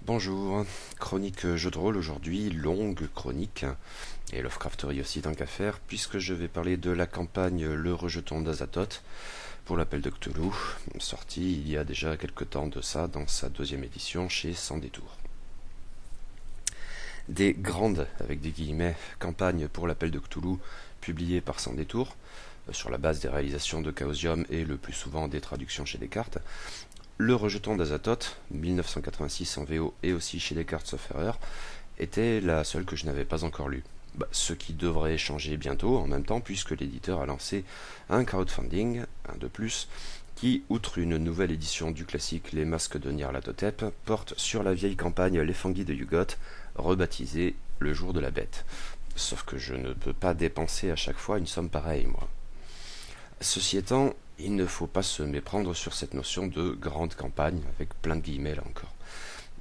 Bonjour, chronique jeu de rôle aujourd'hui, longue chronique, et Lovecrafterie aussi tant qu'à faire, puisque je vais parler de la campagne Le Rejeton d'Azathoth pour l'appel de Cthulhu, sortie il y a déjà quelque temps de ça dans sa deuxième édition chez Sans Détour. Des grandes, avec des guillemets, campagnes pour l'appel de Cthulhu publiées par Sans Détour, sur la base des réalisations de Chaosium et le plus souvent des traductions chez Descartes. Le Rejeton d'Azathoth, 1986 en VO et aussi chez Descartes sauf erreur, était la seule que je n'avais pas encore lue. Ce qui devrait changer bientôt en même temps puisque l'éditeur a lancé un crowdfunding, un de plus, qui, outre une nouvelle édition du classique Les Masques de Nyarlathotep, porte sur la vieille campagne Les Fanguis de Yugoth, rebaptisée Le Jour de la Bête. Sauf que je ne peux pas dépenser à chaque fois une somme pareille, moi. Ceci étant, il ne faut pas se méprendre sur cette notion de grande campagne, avec plein de guillemets là encore.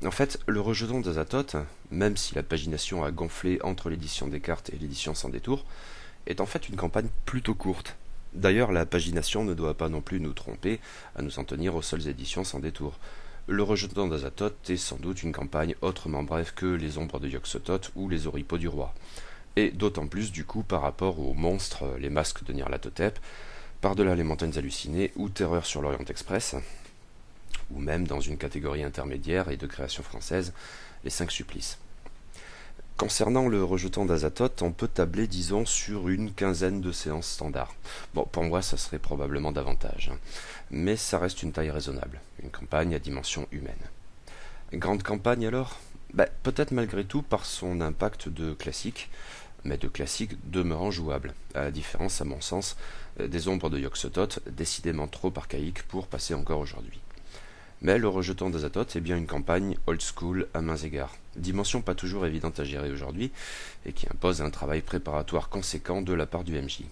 En fait, le Rejeton d'Azathoth, même si la pagination a gonflé entre l'édition Descartes et l'édition Sans Détour, est en fait une campagne plutôt courte. D'ailleurs, la pagination ne doit pas non plus nous tromper à nous en tenir aux seules éditions Sans Détour. Le Rejeton d'Azathoth est sans doute une campagne autrement brève que les Ombres de Yog-Sothoth ou les Oripeaux du Roi. Et d'autant plus du coup par rapport aux monstres, les masques de Nyarlathotep, Par-delà les montagnes hallucinées ou Terreur sur l'Orient Express, ou même dans une catégorie intermédiaire et de création française, les 5 supplices. Concernant le Rejeton d'Azathoth, on peut tabler, disons, sur une quinzaine de séances standards. Bon, pour moi, ça serait probablement davantage, mais ça reste une taille raisonnable, une campagne à dimension humaine. Grande campagne alors ? Peut-être malgré tout par son impact de classique, mais de classique demeurant jouable, à la différence, à mon sens, des Ombres de Yog-Sothoth, décidément trop archaïques pour passer encore aujourd'hui. Mais le Rejeton d'Azathoth est bien une campagne old school à mains égards, dimension pas toujours évidente à gérer aujourd'hui, et qui impose un travail préparatoire conséquent de la part du MJ.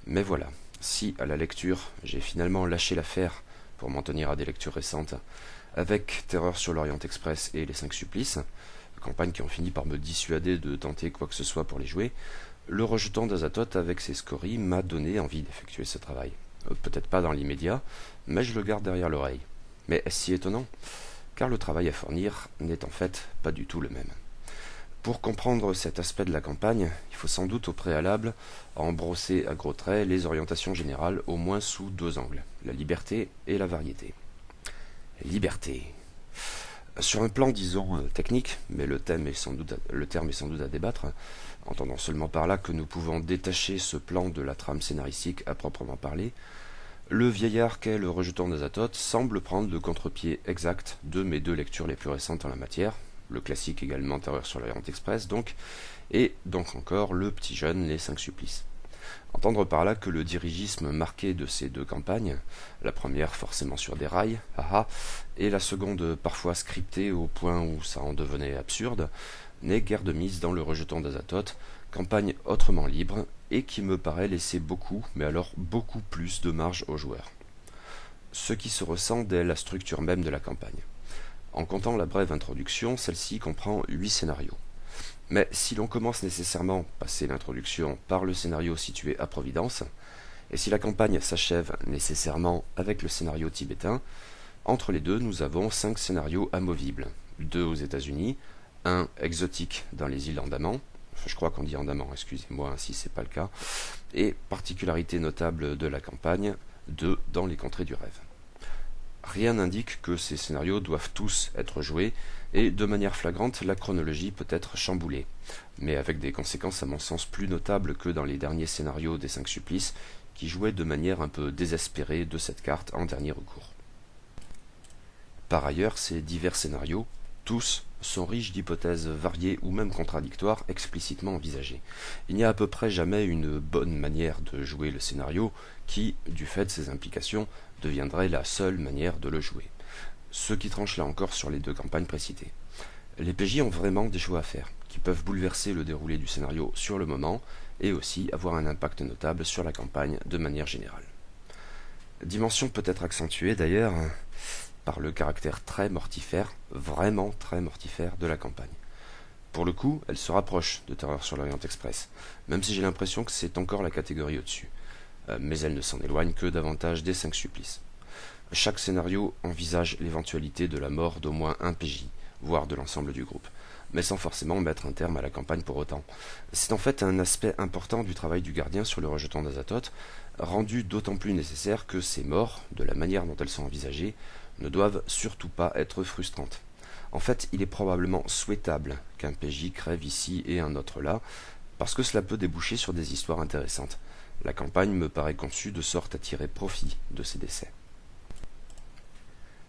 Mais voilà, si à la lecture j'ai finalement lâché l'affaire pour m'en tenir à des lectures récentes, avec Terreur sur l'Orient Express et les 5 supplices, campagnes qui ont fini par me dissuader de tenter quoi que ce soit pour les jouer, le Rejeton d'Azathoth avec ses scories m'a donné envie d'effectuer ce travail. Peut-être pas dans l'immédiat, mais je le garde derrière l'oreille. Mais est-ce si étonnant ? Car le travail à fournir n'est en fait pas du tout le même. Pour comprendre cet aspect de la campagne, il faut sans doute au préalable en brosser à gros traits les orientations générales au moins sous 2 angles, la liberté et la variété. Liberté. Sur un plan, disons, technique, mais le terme est sans doute à débattre, entendant seulement par là que nous pouvons détacher ce plan de la trame scénaristique à proprement parler, le vieillard qu'est le Rejeton d'Azathoth semble prendre le contre-pied exact de mes 2 lectures les plus récentes en la matière, le classique également Terreur sur l'Orient Express donc, et donc encore le petit jeune Les 5 supplices. Entendre par là que le dirigisme marqué de ces 2 campagnes, la première forcément sur des rails, haha, et la seconde parfois scriptée au point où ça en devenait absurde, n'est guère de mise dans le Rejeton d'Azathoth, campagne autrement libre, et qui me paraît laisser beaucoup, mais alors beaucoup plus de marge aux joueurs. Ce qui se ressent dès la structure même de la campagne. En comptant la brève introduction, celle-ci comprend 8 scénarios. Mais si l'on commence nécessairement, passé l'introduction, par le scénario situé à Providence, et si la campagne s'achève nécessairement avec le scénario tibétain, entre les deux nous avons 5 scénarios amovibles, 2 aux États-Unis, un exotique dans les îles Andaman, je crois qu'on dit Andaman, excusez-moi si c'est pas le cas, et particularité notable de la campagne, 2 dans les contrées du rêve. Rien n'indique que ces scénarios doivent tous être joués, et de manière flagrante, la chronologie peut être chamboulée, mais avec des conséquences à mon sens plus notables que dans les derniers scénarios des 5 supplices, qui jouaient de manière un peu désespérée de cette carte en dernier recours. Par ailleurs, ces divers scénarios, tous, sont riches d'hypothèses variées ou même contradictoires explicitement envisagées. Il n'y a à peu près jamais une bonne manière de jouer le scénario qui, du fait de ses implications, deviendrait la seule manière de le jouer. Ce qui tranche là encore sur les 2 campagnes précitées. Les PJ ont vraiment des choix à faire, qui peuvent bouleverser le déroulé du scénario sur le moment, et aussi avoir un impact notable sur la campagne de manière générale. Dimension peut-être accentuée d'ailleurs par le caractère très mortifère, vraiment très mortifère de la campagne. Pour le coup, elle se rapproche de Terreur sur l'Orient Express, même si j'ai l'impression que c'est encore la catégorie au-dessus. Mais elle ne s'en éloigne que davantage des 5 supplices. Chaque scénario envisage l'éventualité de la mort d'au moins un PJ, voire de l'ensemble du groupe, mais sans forcément mettre un terme à la campagne pour autant. C'est en fait un aspect important du travail du gardien sur le rejeton d'Azathoth, rendu d'autant plus nécessaire que ces morts, de la manière dont elles sont envisagées, ne doivent surtout pas être frustrantes. En fait, il est probablement souhaitable qu'un PJ crève ici et un autre là, parce que cela peut déboucher sur des histoires intéressantes. La campagne me paraît conçue de sorte à tirer profit de ces décès.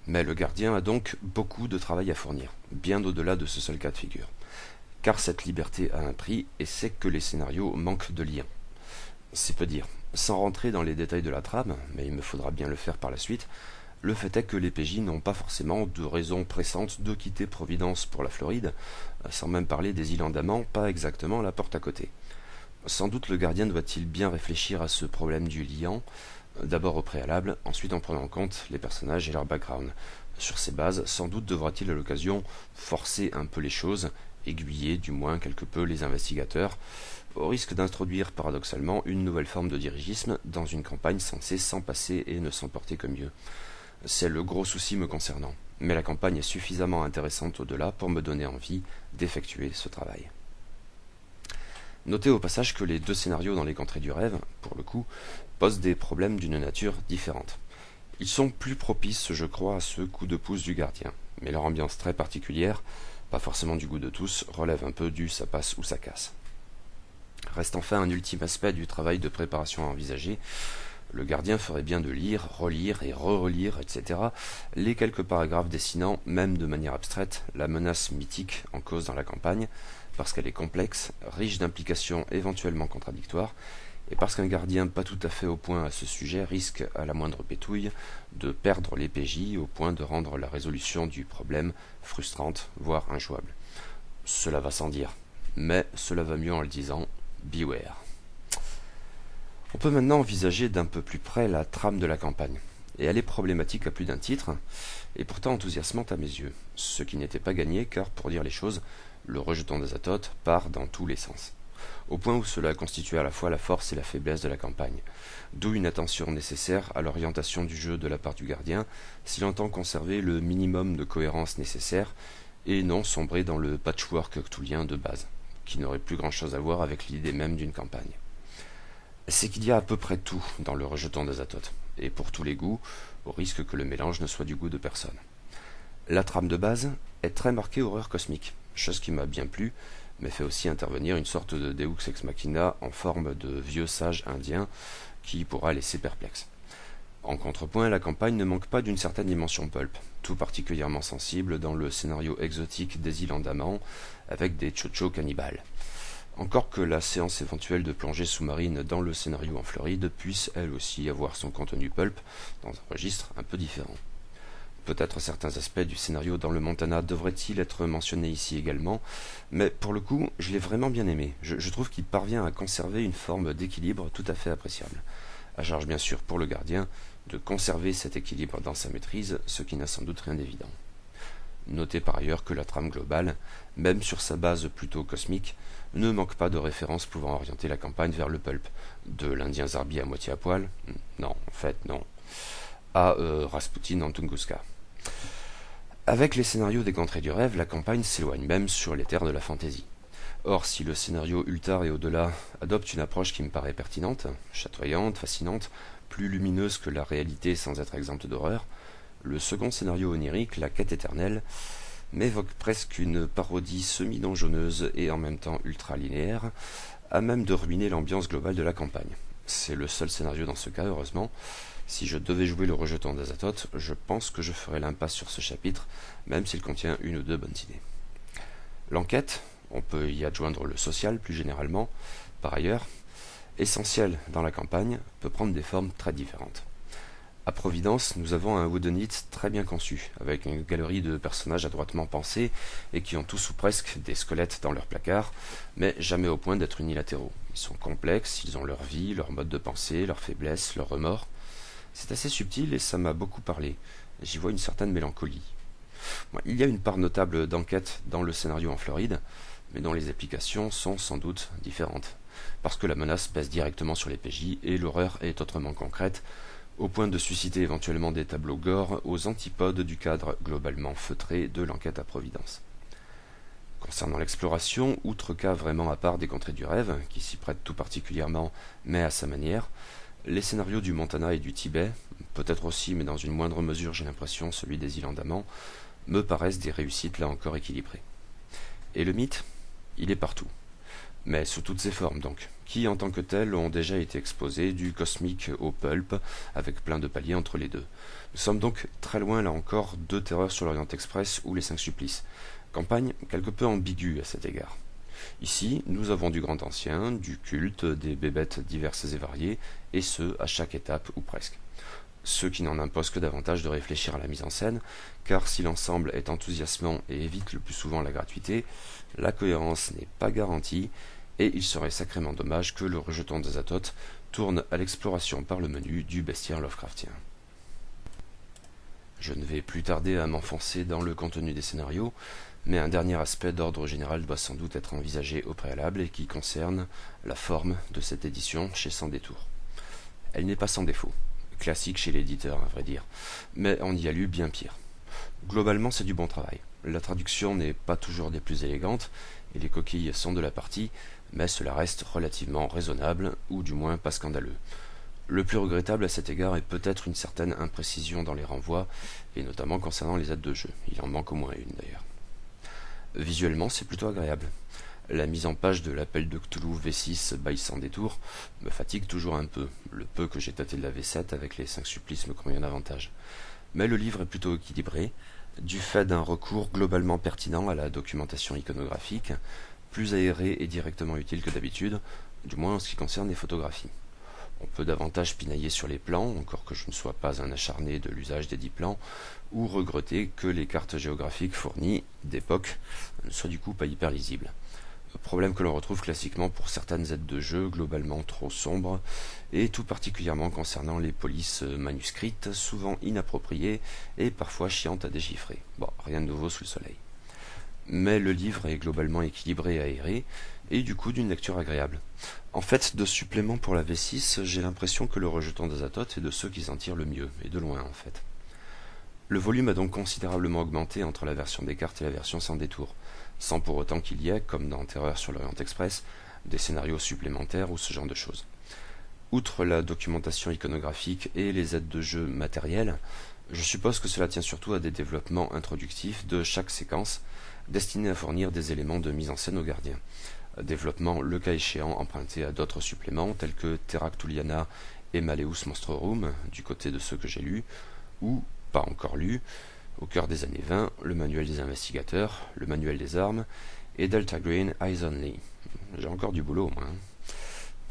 Mais le gardien a donc beaucoup de travail à fournir, bien au-delà de ce seul cas de figure. Car cette liberté a un prix, et c'est que les scénarios manquent de lien. C'est peu dire. Sans rentrer dans les détails de la trame, mais il me faudra bien le faire par la suite, le fait est que les PJ n'ont pas forcément de raison pressante de quitter Providence pour la Floride, sans même parler des îles Andaman, pas exactement la porte à côté. Sans doute le gardien doit-il bien réfléchir à ce problème du liant, d'abord au préalable, ensuite en prenant en compte les personnages et leur background. Sur ces bases, sans doute devra-t-il à l'occasion forcer un peu les choses, aiguiller du moins quelque peu les investigateurs, au risque d'introduire paradoxalement une nouvelle forme de dirigisme dans une campagne censée s'en passer et ne s'en porter que mieux. C'est le gros souci me concernant, mais la campagne est suffisamment intéressante au-delà pour me donner envie d'effectuer ce travail. Notez au passage que les deux scénarios dans les contrées du rêve, pour le coup, posent des problèmes d'une nature différente. Ils sont plus propices, je crois, à ce coup de pouce du gardien, mais leur ambiance très particulière, pas forcément du goût de tous, relève un peu du ça passe ou ça casse. Reste enfin un ultime aspect du travail de préparation à envisager. Le gardien ferait bien de lire, relire et re-relire, etc., les quelques paragraphes dessinant, même de manière abstraite, la menace mythique en cause dans la campagne, parce qu'elle est complexe, riche d'implications éventuellement contradictoires, et parce qu'un gardien pas tout à fait au point à ce sujet risque, à la moindre pétouille, de perdre les PJ au point de rendre la résolution du problème frustrante, voire injouable. Cela va sans dire, mais cela va mieux en le disant, beware. On peut maintenant envisager d'un peu plus près la trame de la campagne, et elle est problématique à plus d'un titre, et pourtant enthousiasmante à mes yeux, ce qui n'était pas gagné car, pour dire les choses, le rejeton d'Azathoth part dans tous les sens, au point où cela constitue à la fois la force et la faiblesse de la campagne, d'où une attention nécessaire à l'orientation du jeu de la part du gardien, s'il entend conserver le minimum de cohérence nécessaire, et non sombrer dans le patchwork cthulhien de base, qui n'aurait plus grand-chose à voir avec l'idée même d'une campagne. C'est qu'il y a à peu près tout dans le rejeton d'Azathoth, et pour tous les goûts, au risque que le mélange ne soit du goût de personne. La trame de base est très marquée horreur cosmique, chose qui m'a bien plu, mais fait aussi intervenir une sorte de Deus ex machina en forme de vieux sage indien qui pourra laisser perplexe. En contrepoint, la campagne ne manque pas d'une certaine dimension pulp, tout particulièrement sensible dans le scénario exotique des îles Andaman, avec des chochos cannibales. Encore que la séance éventuelle de plongée sous-marine dans le scénario en Floride puisse elle aussi avoir son contenu pulp dans un registre un peu différent. Peut-être certains aspects du scénario dans le Montana devraient-ils être mentionnés ici également, mais pour le coup, je l'ai vraiment bien aimé. Je trouve qu'il parvient à conserver une forme d'équilibre tout à fait appréciable. À charge bien sûr pour le gardien de conserver cet équilibre dans sa maîtrise, ce qui n'a sans doute rien d'évident. Notez par ailleurs que la trame globale, même sur sa base plutôt cosmique, ne manque pas de références pouvant orienter la campagne vers le pulp, de l'Indien Zarbi à moitié à poil, non, en fait non, à Rasputin en Tunguska. Avec les scénarios des contrées du rêve, la campagne s'éloigne même sur les terres de la fantaisie. Or, si le scénario Ultar et au-delà adopte une approche qui me paraît pertinente, chatoyante, fascinante, plus lumineuse que la réalité sans être exempte d'horreur, le second scénario onirique, la quête éternelle, m'évoque presque une parodie semi-donjonneuse et en même temps ultra-linéaire, à même de ruiner l'ambiance globale de la campagne. C'est le seul scénario dans ce cas, heureusement. Si je devais jouer le rejeton d'Azathoth, je pense que je ferais l'impasse sur ce chapitre, même s'il contient une ou deux bonnes idées. L'enquête, on peut y adjoindre le social plus généralement, par ailleurs, essentiel dans la campagne, peut prendre des formes très différentes. À Providence, nous avons un whodunit très bien conçu, avec une galerie de personnages adroitement pensés et qui ont tous ou presque des squelettes dans leur placard, mais jamais au point d'être unilatéraux. Ils sont complexes, ils ont leur vie, leur mode de pensée, leurs faiblesses, leurs remords. C'est assez subtil et ça m'a beaucoup parlé. J'y vois une certaine mélancolie. Bon, il y a une part notable d'enquête dans le scénario en Floride, mais dont les applications sont sans doute différentes, parce que la menace pèse directement sur les PJ et l'horreur est autrement concrète, au point de susciter éventuellement des tableaux gore aux antipodes du cadre globalement feutré de l'enquête à Providence. Concernant l'exploration, outre cas vraiment à part des contrées du rêve, qui s'y prêtent tout particulièrement, mais à sa manière, les scénarios du Montana et du Tibet, peut-être aussi, mais dans une moindre mesure j'ai l'impression celui des îles Andaman, me paraissent des réussites là encore équilibrées. Et le mythe, il est partout. Mais sous toutes ses formes donc, qui en tant que tels ont déjà été exposés du cosmique au pulp, avec plein de paliers entre les deux. Nous sommes donc très loin là encore de Terreur sur l'Orient Express ou Les Cinq Supplices. Campagne quelque peu ambiguë à cet égard. Ici, nous avons du grand ancien, du culte, des bébêtes diverses et variées, et ce, à chaque étape ou presque. Ce qui n'en impose que davantage de réfléchir à la mise en scène, car si l'ensemble est enthousiasmant et évite le plus souvent la gratuité, la cohérence n'est pas garantie, et il serait sacrément dommage que le rejeton d'Azathoth tourne à l'exploration par le menu du bestiaire Lovecraftien. Je ne vais plus tarder à m'enfoncer dans le contenu des scénarios, mais un dernier aspect d'ordre général doit sans doute être envisagé au préalable et qui concerne la forme de cette édition chez Sans Détour. Elle n'est pas sans défaut, classique chez l'éditeur à vrai dire, mais on y a lu bien pire. Globalement c'est du bon travail. La traduction n'est pas toujours des plus élégantes, et les coquilles sont de la partie, mais cela reste relativement raisonnable, ou du moins pas scandaleux. Le plus regrettable à cet égard est peut-être une certaine imprécision dans les renvois, et notamment concernant les aides de jeu. Il en manque au moins une d'ailleurs. Visuellement, c'est plutôt agréable. La mise en page de l'appel de Cthulhu V6 by Sans Détour me fatigue toujours un peu. Le peu que j'ai tâté de la V7 avec les 5 supplices me convient davantage. Mais le livre est plutôt équilibré, du fait d'un recours globalement pertinent à la documentation iconographique, plus aéré et directement utile que d'habitude, du moins en ce qui concerne les photographies. On peut davantage pinailler sur les plans, encore que je ne sois pas un acharné de l'usage des 10 plans, ou regretter que les cartes géographiques fournies d'époque ne soient du coup pas hyper lisibles. Problème que l'on retrouve classiquement pour certaines aides de jeu globalement trop sombres, et tout particulièrement concernant les polices manuscrites, souvent inappropriées et parfois chiantes à déchiffrer. Bon, rien de nouveau sous le soleil. Mais le livre est globalement équilibré et aéré, et du coup d'une lecture agréable. En fait, de supplément pour la V6, j'ai l'impression que le rejeton d'Azathoth est de ceux qui s'en tirent le mieux, et de loin en fait. Le volume a donc considérablement augmenté entre la version des cartes et la version sans détour, sans pour autant qu'il y ait, comme dans Terreur sur l'Orient Express, des scénarios supplémentaires ou ce genre de choses. Outre la documentation iconographique et les aides de jeu matérielles, je suppose que cela tient surtout à des développements introductifs de chaque séquence, destinés à fournir des éléments de mise en scène aux gardiens. Développement le cas échéant emprunté à d'autres suppléments tels que Terra Cthulhiana et Malleus Monstrorum, du côté de ceux que j'ai lus, ou, pas encore lus, au cœur des années 20, le manuel des investigateurs, le manuel des armes, et Delta Green Eyes Only. J'ai encore du boulot, moi.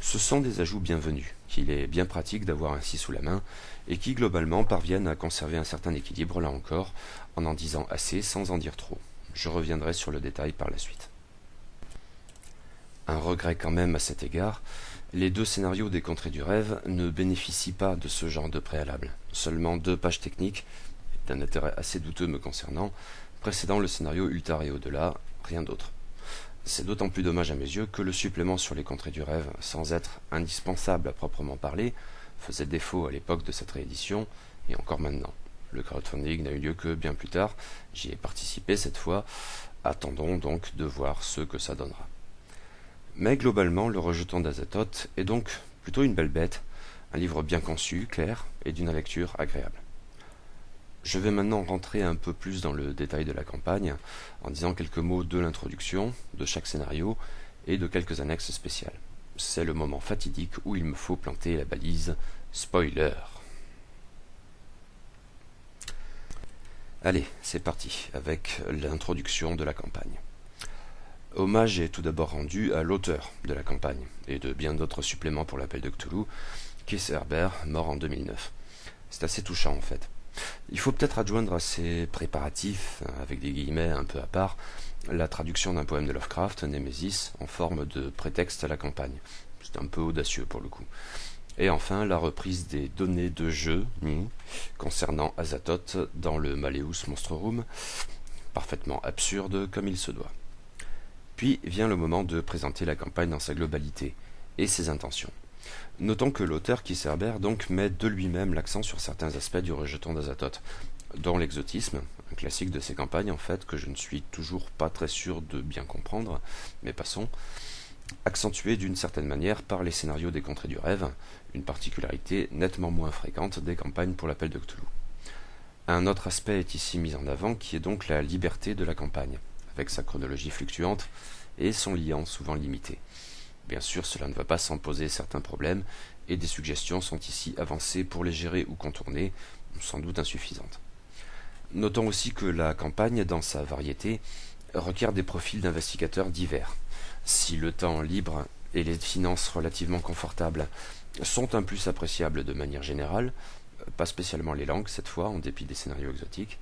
Ce sont des ajouts bienvenus, qu'il est bien pratique d'avoir ainsi sous la main, et qui globalement parviennent à conserver un certain équilibre là encore, en disant assez sans en dire trop. Je reviendrai sur le détail par la suite. Un regret quand même à cet égard, les 2 scénarios des Contrées du Rêve ne bénéficient pas de ce genre de préalable. Seulement 2 pages techniques, d'un intérêt assez douteux me concernant, précédant le scénario Ultar et au-delà, rien d'autre. C'est d'autant plus dommage à mes yeux que le supplément sur les Contrées du Rêve, sans être indispensable à proprement parler, faisait défaut à l'époque de cette réédition, et encore maintenant. Le crowdfunding n'a eu lieu que bien plus tard, j'y ai participé cette fois, attendons donc de voir ce que ça donnera. Mais globalement, le rejeton d'Azathoth est donc plutôt une belle bête, un livre bien conçu, clair, et d'une lecture agréable. Je vais maintenant rentrer un peu plus dans le détail de la campagne, en disant quelques mots de l'introduction, de chaque scénario, et de quelques annexes spéciales. C'est le moment fatidique où il me faut planter la balise « Spoiler ». Allez, c'est parti, avec l'introduction de la campagne. Hommage est tout d'abord rendu à l'auteur de la campagne, et de bien d'autres suppléments pour l'appel de Cthulhu, Keith Herbert, mort en 2009. C'est assez touchant en fait. Il faut peut-être adjoindre à ces préparatifs, avec des guillemets un peu à part, la traduction d'un poème de Lovecraft, Némésis, en forme de prétexte à la campagne. C'est un peu audacieux pour le coup. Et enfin, la reprise des données de jeu concernant Azathoth dans le Malleus Monstrorum, parfaitement absurde comme il se doit. Puis vient le moment de présenter la campagne dans sa globalité et ses intentions. Notons que l'auteur Kisserber donc met de lui-même l'accent sur certains aspects du rejeton d'Azathoth, dont l'exotisme, un classique de ces campagnes en fait que je ne suis toujours pas très sûr de bien comprendre, mais passons, accentué d'une certaine manière par les scénarios des Contrées du Rêve, une particularité nettement moins fréquente des campagnes pour l'appel de Cthulhu. Un autre aspect est ici mis en avant qui est donc la liberté de la campagne, avec sa chronologie fluctuante et son liant souvent limité. Bien sûr, cela ne va pas sans poser certains problèmes, et des suggestions sont ici avancées pour les gérer ou contourner, sans doute insuffisantes. Notons aussi que la campagne, dans sa variété, requiert des profils d'investigateurs divers. Si le temps libre et les finances relativement confortables sont un plus appréciables de manière générale, pas spécialement les langues cette fois, en dépit des scénarios exotiques,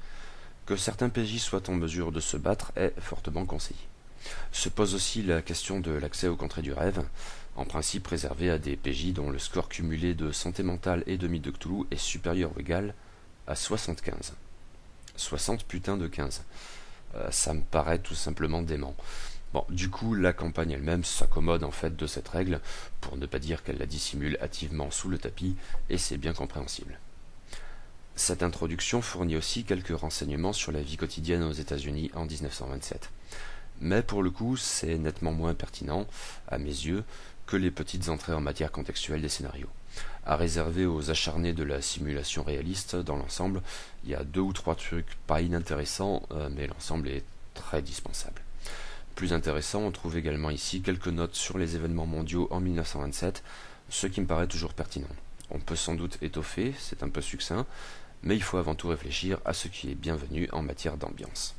que certains PJ soient en mesure de se battre est fortement conseillé. Se pose aussi la question de l'accès aux contrées du rêve, en principe réservé à des PJ dont le score cumulé de santé mentale et de mythe de Cthulhu est supérieur ou égal à 75. 60 putain de 15. Ça me paraît tout simplement dément. Bon, du coup, la campagne elle-même s'accommode en fait de cette règle, pour ne pas dire qu'elle la dissimule hâtivement sous le tapis, et c'est bien compréhensible. Cette introduction fournit aussi quelques renseignements sur la vie quotidienne aux États-Unis en 1927. Mais pour le coup, c'est nettement moins pertinent, à mes yeux, que les petites entrées en matière contextuelle des scénarios. À réserver aux acharnés de la simulation réaliste, dans l'ensemble, il y a 2 ou 3 trucs pas inintéressants, mais l'ensemble est très dispensable. Plus intéressant, on trouve également ici quelques notes sur les événements mondiaux en 1927, ce qui me paraît toujours pertinent. On peut sans doute étoffer, c'est un peu succinct, mais il faut avant tout réfléchir à ce qui est bienvenu en matière d'ambiance.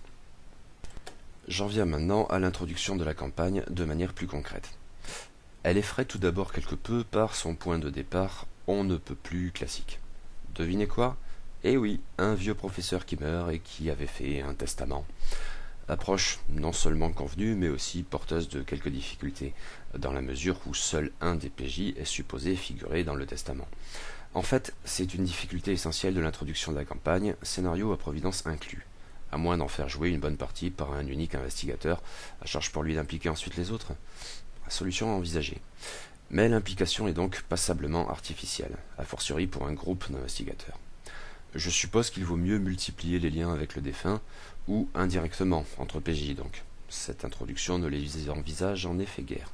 J'en viens maintenant à l'introduction de la campagne de manière plus concrète. Elle effraie tout d'abord quelque peu par son point de départ on ne peut plus classique. Devinez quoi? Eh oui, un vieux professeur qui meurt et qui avait fait un testament. Approche non seulement convenue, mais aussi porteuse de quelques difficultés, dans la mesure où seul un des PJ est supposé figurer dans le testament. En fait, c'est une difficulté essentielle de l'introduction de la campagne, scénario à providence inclus, à moins d'en faire jouer une bonne partie par un unique investigateur, à charge pour lui d'impliquer ensuite les autres. Solution envisagée. Mais l'implication est donc passablement artificielle, a fortiori pour un groupe d'investigateurs. Je suppose qu'il vaut mieux multiplier les liens avec le défunt, ou indirectement, entre PJ donc. Cette introduction ne les envisage en effet guère.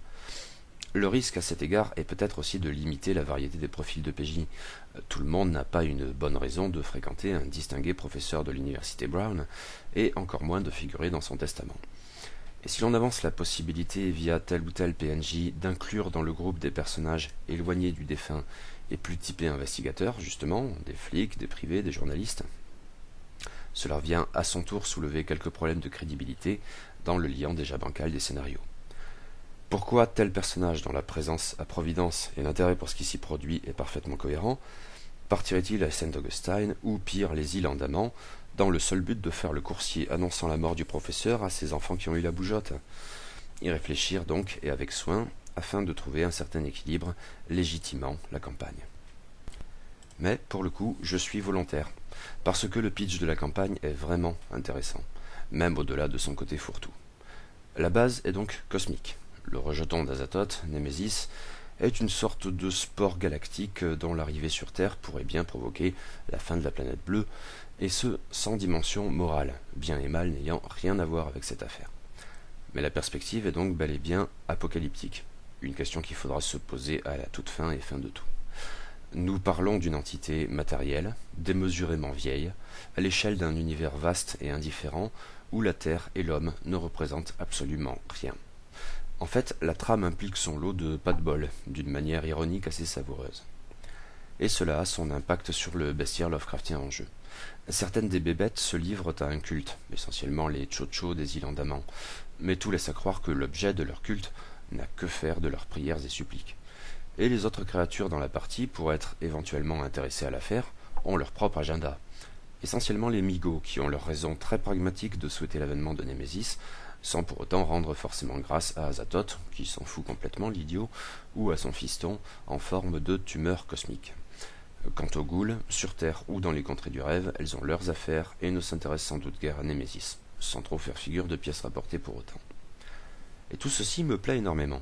Le risque à cet égard est peut-être aussi de limiter la variété des profils de PJ. Tout le monde n'a pas une bonne raison de fréquenter un distingué professeur de l'université Brown, et encore moins de figurer dans son testament. Et si l'on avance la possibilité via tel ou tel PNJ d'inclure dans le groupe des personnages éloignés du défunt et plus typés investigateurs, justement, des flics, des privés, des journalistes, cela vient à son tour soulever quelques problèmes de crédibilité dans le liant déjà bancal des scénarios. Pourquoi tel personnage dont la présence à Providence et l'intérêt pour ce qui s'y produit est parfaitement cohérent partirait-il à Saint-Augustine ou pire les îles Andaman dans le seul but de faire le coursier annonçant la mort du professeur à ses enfants qui ont eu la bougeotte? Y réfléchir donc et avec soin afin de trouver un certain équilibre légitimant la campagne. Mais pour le coup, je suis volontaire, parce que le pitch de la campagne est vraiment intéressant, même au-delà de son côté fourre-tout. La base est donc cosmique. Le rejeton d'Azathoth, Némésis, est une sorte de spore galactique dont l'arrivée sur Terre pourrait bien provoquer la fin de la planète bleue, et ce, sans dimension morale, bien et mal n'ayant rien à voir avec cette affaire. Mais la perspective est donc bel et bien apocalyptique, une question qu'il faudra se poser à la toute fin et fin de tout. Nous parlons d'une entité matérielle, démesurément vieille, à l'échelle d'un univers vaste et indifférent, où la Terre et l'homme ne représentent absolument rien. En fait, la trame implique son lot de pas de bol, d'une manière ironique assez savoureuse. Et cela a son impact sur le bestiaire Lovecraftien en jeu. Certaines des bébêtes se livrent à un culte, essentiellement les tchotchos des îles Andaman, mais tout laisse à croire que l'objet de leur culte n'a que faire de leurs prières et suppliques. Et les autres créatures dans la partie, pour être éventuellement intéressées à l'affaire, ont leur propre agenda. Essentiellement les Migos, qui ont leur raison très pragmatique de souhaiter l'avènement de Némésis, sans pour autant rendre forcément grâce à Azathoth, qui s'en fout complètement, l'idiot, ou à son fiston, en forme de tumeur cosmique. Quant aux ghouls, sur Terre ou dans les contrées du rêve, elles ont leurs affaires et ne s'intéressent sans doute guère à Némésis, sans trop faire figure de pièces rapportées pour autant. Et tout ceci me plaît énormément.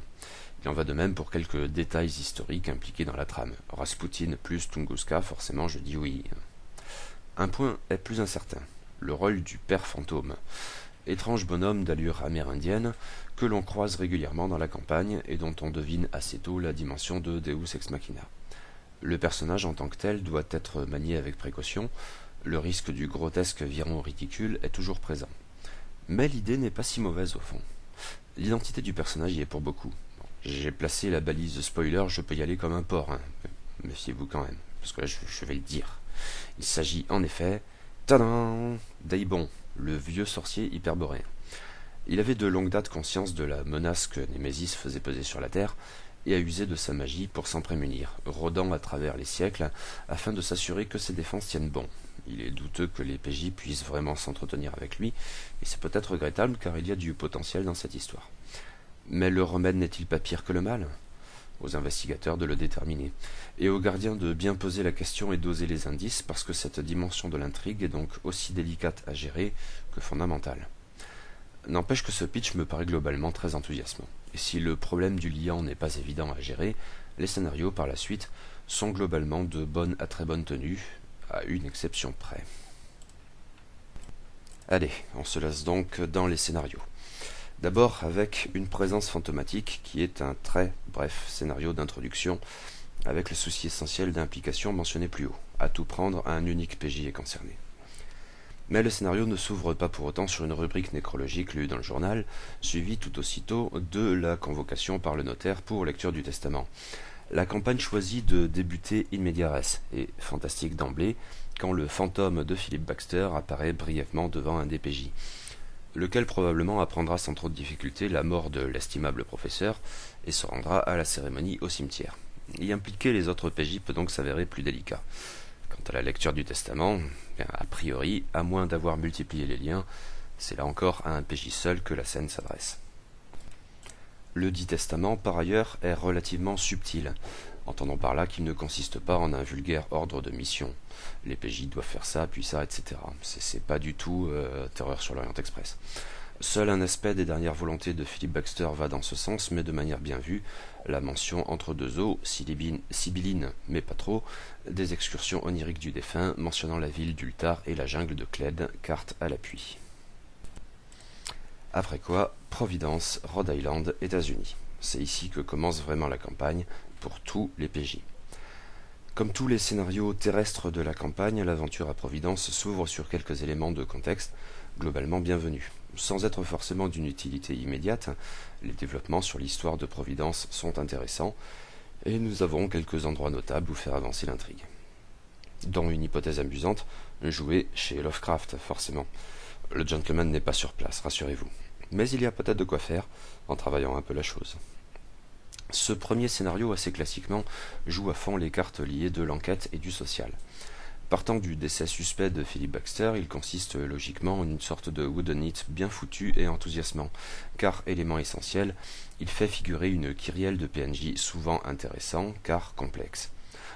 Il en va de même pour quelques détails historiques impliqués dans la trame. Rasputin plus Tunguska, forcément je dis oui. Un point est plus incertain, le rôle du père fantôme, étrange bonhomme d'allure amérindienne que l'on croise régulièrement dans la campagne et dont on devine assez tôt la dimension de Deus ex machina. Le personnage en tant que tel doit être manié avec précaution, le risque du grotesque viron ridicule est toujours présent. Mais l'idée n'est pas si mauvaise au fond. L'identité du personnage y est pour beaucoup. Bon, j'ai placé la balise spoiler, je peux y aller comme un porc, hein. Méfiez-vous quand même, parce que là je vais le dire. Il s'agit en effet, tadam, d'Aibon, le vieux sorcier hyperboréen. Il avait de longue date conscience de la menace que Némésis faisait peser sur la Terre, et a usé de sa magie pour s'en prémunir, rôdant à travers les siècles afin de s'assurer que ses défenses tiennent bon. Il est douteux que les PJ puissent vraiment s'entretenir avec lui, et c'est peut-être regrettable car il y a du potentiel dans cette histoire. Mais le remède n'est-il pas pire que le mal ? Aux investigateurs de le déterminer, et aux gardiens de bien poser la question et doser les indices, parce que cette dimension de l'intrigue est donc aussi délicate à gérer que fondamentale. N'empêche que ce pitch me paraît globalement très enthousiasmant, et si le problème du liant n'est pas évident à gérer, les scénarios par la suite sont globalement de bonne à très bonne tenue, à une exception près. Allez, on se laisse donc dans les scénarios. D'abord avec une présence fantomatique qui est un très bref scénario d'introduction avec le souci essentiel d'implication mentionné plus haut. À tout prendre, un unique PJ est concerné. Mais le scénario ne s'ouvre pas pour autant sur une rubrique nécrologique lue dans le journal, suivie tout aussitôt de la convocation par le notaire pour lecture du testament. La campagne choisit de débuter in media res, et fantastique d'emblée, quand le fantôme de Philip Baxter apparaît brièvement devant un des PJ, lequel probablement apprendra sans trop de difficulté la mort de l'estimable professeur et se rendra à la cérémonie au cimetière. Y impliquer les autres PJ peut donc s'avérer plus délicat. Quant à la lecture du testament, a priori, à moins d'avoir multiplié les liens, c'est là encore à un PJ seul que la scène s'adresse. Le dit testament, par ailleurs, est relativement subtil. Entendons par là qu'il ne consiste pas en un vulgaire ordre de mission. Les PJ doivent faire ça, puis ça, etc. C'est pas du tout Terreur sur l'Orient Express. Seul un aspect des dernières volontés de Philip Baxter va dans ce sens, mais de manière bien vue, la mention entre deux eaux, sibylline mais pas trop, des excursions oniriques du défunt, mentionnant la ville d'Ultar et la jungle de Cled, carte à l'appui. Après quoi, Providence, Rhode Island, États-Unis. C'est ici que commence vraiment la campagne, pour tous les PJ. Comme tous les scénarios terrestres de la campagne, l'aventure à Providence s'ouvre sur quelques éléments de contexte globalement bienvenus. Sans être forcément d'une utilité immédiate, les développements sur l'histoire de Providence sont intéressants, et nous avons quelques endroits notables où faire avancer l'intrigue. Dont une hypothèse amusante, jouée chez Lovecraft, forcément. Le gentleman n'est pas sur place, rassurez-vous. Mais il y a peut-être de quoi faire, en travaillant un peu la chose. Ce premier scénario, assez classiquement, joue à fond les cartes liées de l'enquête et du social. Partant du décès suspect de Philip Baxter, il consiste logiquement en une sorte de whodunit bien foutu et enthousiasmant, car, élément essentiel, il fait figurer une kyrielle de PNJ souvent intéressants, car complexes.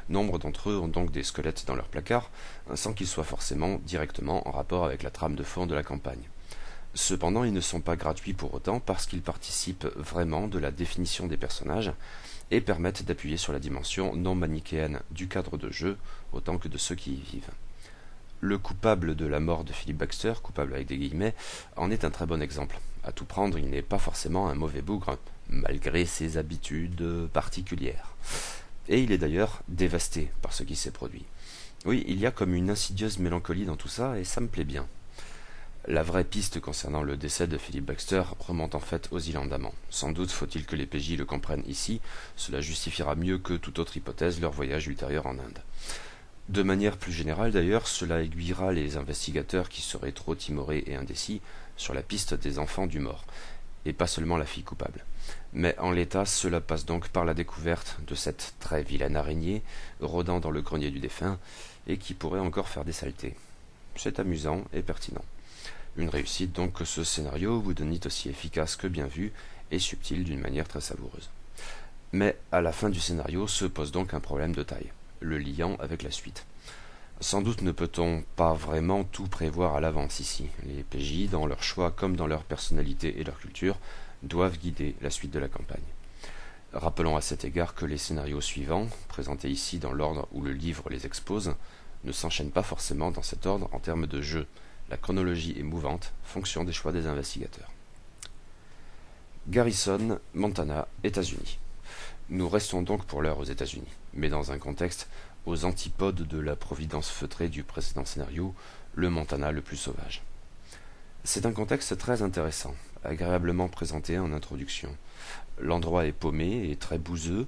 Nombre d'entre eux ont donc des squelettes dans leur placard, sans qu'ils soient forcément directement en rapport avec la trame de fond de la campagne. Cependant, ils ne sont pas gratuits pour autant parce qu'ils participent vraiment de la définition des personnages et permettent d'appuyer sur la dimension non manichéenne du cadre de jeu autant que de ceux qui y vivent. Le coupable de la mort de Philip Baxter, coupable avec des guillemets, en est un très bon exemple. À tout prendre, il n'est pas forcément un mauvais bougre, malgré ses habitudes particulières. Et il est d'ailleurs dévasté par ce qui s'est produit. Oui, il y a comme une insidieuse mélancolie dans tout ça, et ça me plaît bien. La vraie piste concernant le décès de Philip Baxter remonte en fait aux îles Andaman. Sans doute faut-il que les PJ le comprennent ici, cela justifiera mieux que toute autre hypothèse leur voyage ultérieur en Inde. De manière plus générale d'ailleurs, cela aiguillera les investigateurs qui seraient trop timorés et indécis sur la piste des enfants du mort, et pas seulement la fille coupable. Mais en l'état, cela passe donc par la découverte de cette très vilaine araignée rôdant dans le grenier du défunt et qui pourrait encore faire des saletés. C'est amusant et pertinent. Une réussite donc que ce scénario vous donne aussi efficace que bien vu et subtil d'une manière très savoureuse. Mais à la fin du scénario se pose donc un problème de taille, le liant avec la suite. Sans doute ne peut-on pas vraiment tout prévoir à l'avance ici. Les PJ, dans leur choix comme dans leur personnalité et leur culture, doivent guider la suite de la campagne. Rappelons à cet égard que les scénarios suivants, présentés ici dans l'ordre où le livre les expose, ne s'enchaînent pas forcément dans cet ordre en termes de jeu. La chronologie est mouvante, fonction des choix des investigateurs. Garrison, Montana, États-Unis. Nous restons donc pour l'heure aux États-Unis, mais dans un contexte aux antipodes de la providence feutrée du précédent scénario, le Montana le plus sauvage. C'est un contexte très intéressant, agréablement présenté en introduction. L'endroit est paumé et très bouseux,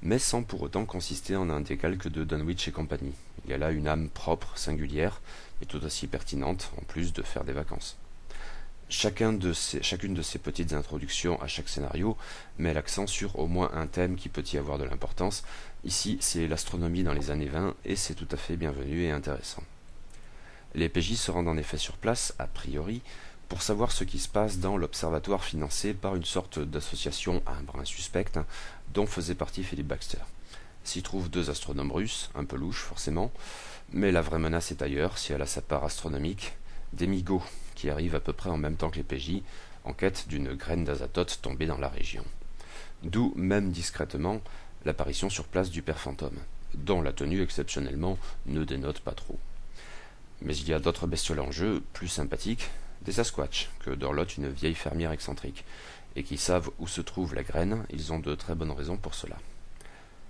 mais sans pour autant consister en un décalque de Dunwich et compagnie. Il y a là une âme propre, singulière, et tout aussi pertinente, en plus de faire des vacances. Chacune de ces petites introductions à chaque scénario met l'accent sur au moins un thème qui peut y avoir de l'importance. Ici, c'est l'astronomie dans les années 20, et c'est tout à fait bienvenu et intéressant. Les PJ se rendent en effet sur place, a priori, pour savoir ce qui se passe dans l'observatoire financé par une sorte d'association un brin suspecte, dont faisait partie Philip Baxter. S'y trouvent 2 astronomes russes, un peu louches forcément, mais la vraie menace est ailleurs, si elle a sa part astronomique, des migots, qui arrivent à peu près en même temps que les PJ, en quête d'une graine d'azatote tombée dans la région. D'où, même discrètement, l'apparition sur place du père fantôme, dont la tenue exceptionnellement ne dénote pas trop. Mais il y a d'autres bestioles en jeu, plus sympathiques, des Sasquatch, que dorlote une vieille fermière excentrique, et qui savent où se trouve la graine, ils ont de très bonnes raisons pour cela.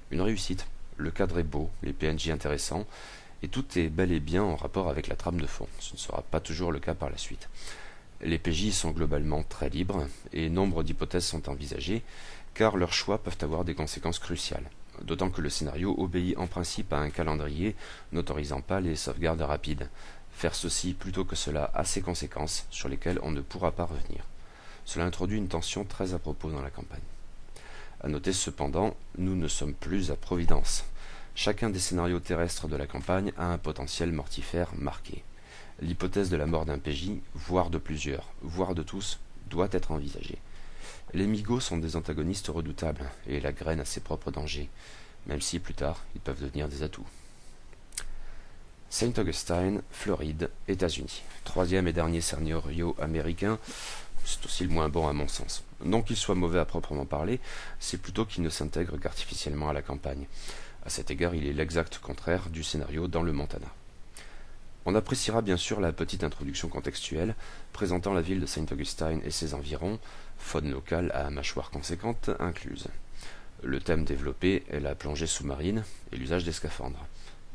Une réussite, le cadre est beau, les PNJ intéressants, et tout est bel et bien en rapport avec la trame de fond. Ce ne sera pas toujours le cas par la suite. Les PJ sont globalement très libres, et nombre d'hypothèses sont envisagées, car leurs choix peuvent avoir des conséquences cruciales, d'autant que le scénario obéit en principe à un calendrier n'autorisant pas les sauvegardes rapides. Faire ceci plutôt que cela a ses conséquences, sur lesquelles on ne pourra pas revenir. Cela introduit une tension très à propos dans la campagne. À noter cependant, nous ne sommes plus à Providence. Chacun des scénarios terrestres de la campagne a un potentiel mortifère marqué. L'hypothèse de la mort d'un PJ, voire de plusieurs, voire de tous, doit être envisagée. Les migots sont des antagonistes redoutables, et la graine a ses propres dangers, même si plus tard ils peuvent devenir des atouts. Saint Augustine, Floride, États-Unis. 3e et dernier scénario américain, c'est aussi le moins bon à mon sens. Non qu'il soit mauvais à proprement parler, c'est plutôt qu'il ne s'intègre qu'artificiellement à la campagne. À cet égard, il est l'exact contraire du scénario dans le Montana. On appréciera bien sûr la petite introduction contextuelle, présentant la ville de Saint Augustine et ses environs, faune locale à mâchoire conséquente incluse. Le thème développé est la plongée sous-marine et l'usage des scaphandres.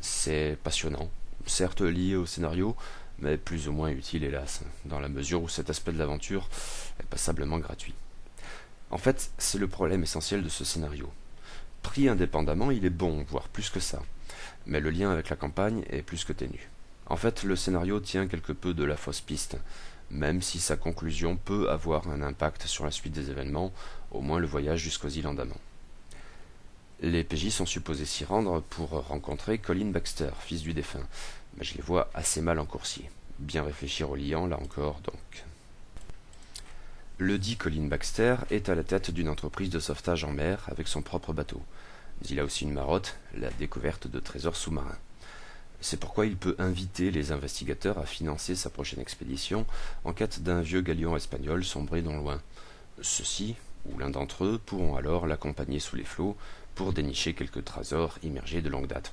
C'est passionnant, certes lié au scénario, mais plus ou moins utile hélas, dans la mesure où cet aspect de l'aventure est passablement gratuit. En fait, c'est le problème essentiel de ce scénario. Pris indépendamment, il est bon, voire plus que ça, mais le lien avec la campagne est plus que ténu. En fait, le scénario tient quelque peu de la fausse piste, même si sa conclusion peut avoir un impact sur la suite des événements, au moins le voyage jusqu'aux îles Andaman. Les PJ sont supposés s'y rendre pour rencontrer Colin Baxter, fils du défunt, mais je les vois assez mal en coursier. Bien réfléchir au liant, là encore, donc. Le dit Colin Baxter est à la tête d'une entreprise de sauvetage en mer avec son propre bateau. Mais il a aussi une marotte, la découverte de trésors sous-marins. C'est pourquoi il peut inviter les investigateurs à financer sa prochaine expédition en quête d'un vieux galion espagnol sombré non loin. Ceux-ci, ou l'un d'entre eux, pourront alors l'accompagner sous les flots pour dénicher quelques trésors immergés de longue date.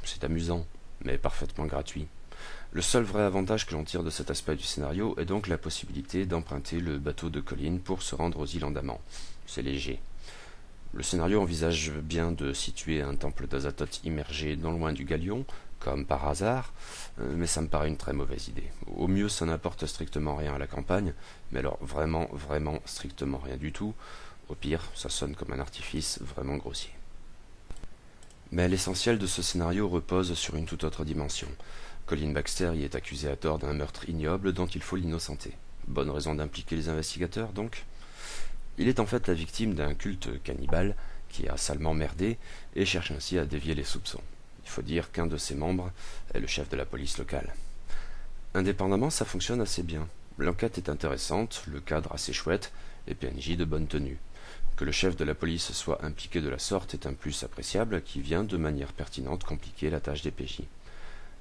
C'est amusant, mais parfaitement gratuit. Le seul vrai avantage que l'on tire de cet aspect du scénario est donc la possibilité d'emprunter le bateau de Colin pour se rendre aux îles Andaman. C'est léger. Le scénario envisage bien de situer un temple d'Azathoth immergé non loin du galion, comme par hasard, mais ça me paraît une très mauvaise idée. Au mieux, ça n'apporte strictement rien à la campagne, mais alors vraiment strictement rien du tout. Au pire, ça sonne comme un artifice vraiment grossier. Mais l'essentiel de ce scénario repose sur une toute autre dimension. Colin Baxter y est accusé à tort d'un meurtre ignoble dont il faut l'innocenter. Bonne raison d'impliquer les investigateurs, donc. Il est en fait la victime d'un culte cannibale qui a salement merdé et cherche ainsi à dévier les soupçons. Il faut dire qu'un de ses membres est le chef de la police locale. Indépendamment, ça fonctionne assez bien. L'enquête est intéressante, le cadre assez chouette, les PNJ de bonne tenue. Que le chef de la police soit impliqué de la sorte est un plus appréciable qui vient de manière pertinente compliquer la tâche des PJ.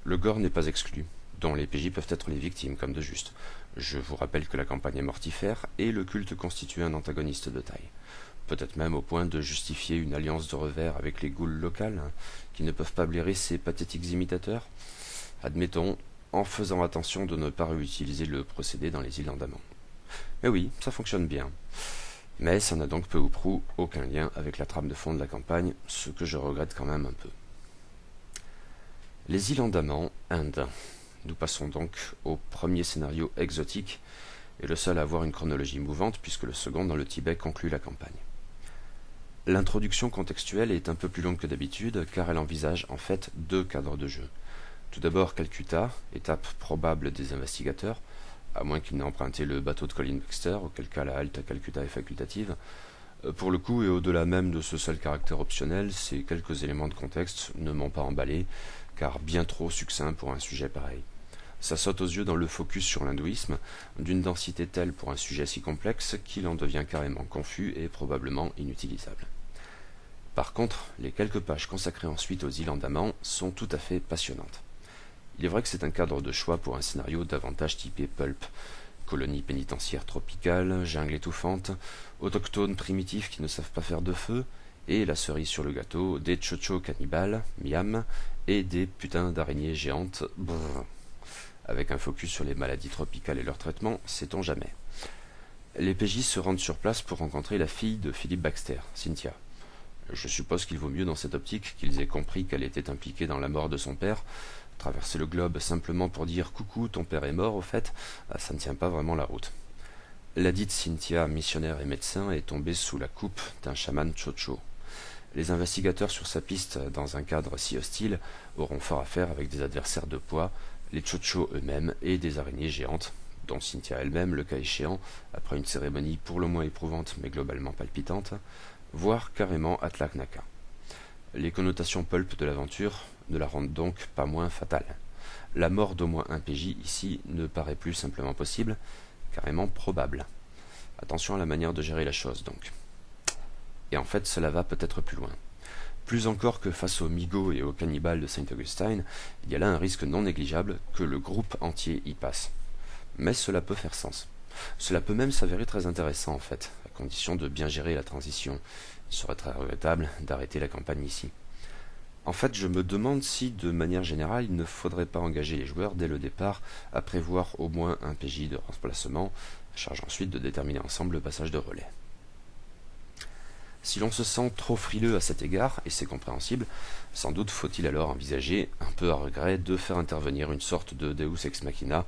Le gore n'est pas exclu, dont les PJ peuvent être les victimes comme de juste. Je vous rappelle que la campagne est mortifère et le culte constitue un antagoniste de taille. peut-être même au point de justifier une alliance de revers avec les ghouls locales, qui ne peuvent pas blairer ces pathétiques imitateurs. Admettons, en faisant attention de ne pas réutiliser le procédé dans les îles Andaman. Mais oui, ça fonctionne bien. Mais ça n'a donc peu ou prou aucun lien avec la trame de fond de la campagne, ce que je regrette quand même un peu. Les îles Andaman, Inde. Nous passons donc au premier scénario exotique, et le seul à avoir une chronologie mouvante, puisque le second dans le Tibet conclut la campagne. L'introduction contextuelle est un peu plus longue que d'habitude, car elle envisage en fait deux cadres de jeu. Tout d'abord Calcutta, étape probable des investigateurs, à moins qu'ils n'aient emprunté le bateau de Colin Baxter, auquel cas la halte à Calcutta est facultative. Pour le coup, et au-delà même de ce seul caractère optionnel, ces quelques éléments de contexte ne m'ont pas emballé, car bien trop succinct pour un sujet pareil. Ça saute aux yeux dans le focus sur l'hindouisme, d'une densité telle pour un sujet si complexe qu'il en devient carrément confus et probablement inutilisable. Par contre, les quelques pages consacrées ensuite aux îles Andaman sont tout à fait passionnantes. Il est vrai que c'est un cadre de choix pour un scénario davantage typé pulp. Colonie pénitentiaire tropicale, jungle étouffante, autochtones primitifs qui ne savent pas faire de feu, et la cerise sur le gâteau, des chochos cannibales, miam, et des putains d'araignées géantes, brrr. Avec un focus sur les maladies tropicales et leur traitement, sait-on jamais. Les PJ se rendent sur place pour rencontrer la fille de Philip Baxter, Cynthia. Je suppose qu'il vaut mieux dans cette optique qu'ils aient compris qu'elle était impliquée dans la mort de son père. Traverser le globe simplement pour dire « Coucou, ton père est mort, au fait », ça ne tient pas vraiment la route. La dite Cynthia, missionnaire et médecin, est tombée sous la coupe d'un chaman chocho. Les investigateurs sur sa piste, dans un cadre si hostile, auront fort à faire avec des adversaires de poids, les chochos eux-mêmes et des araignées géantes, dont Cynthia elle-même, le cas échéant, après une cérémonie pour le moins éprouvante mais globalement palpitante, voire carrément Atlaknaka. Les connotations pulp de l'aventure ne la rendent donc pas moins fatale. La mort d'au moins un PJ ici ne paraît plus simplement possible, carrément probable. Attention à la manière de gérer la chose donc. Et en fait cela va peut-être plus loin. Plus encore que face aux migots et aux cannibales de Saint-Augustine, il y a là un risque non négligeable que le groupe entier y passe. Mais cela peut faire sens. Cela peut même s'avérer très intéressant en fait, à condition de bien gérer la transition. Il serait très regrettable d'arrêter la campagne ici. En fait, je me demande si, de manière générale, il ne faudrait pas engager les joueurs dès le départ à prévoir au moins un PJ de remplacement, à charge ensuite de déterminer ensemble le passage de relais. Si l'on se sent trop frileux à cet égard, et c'est compréhensible, sans doute faut-il alors envisager, un peu à regret, de faire intervenir une sorte de Deus ex machina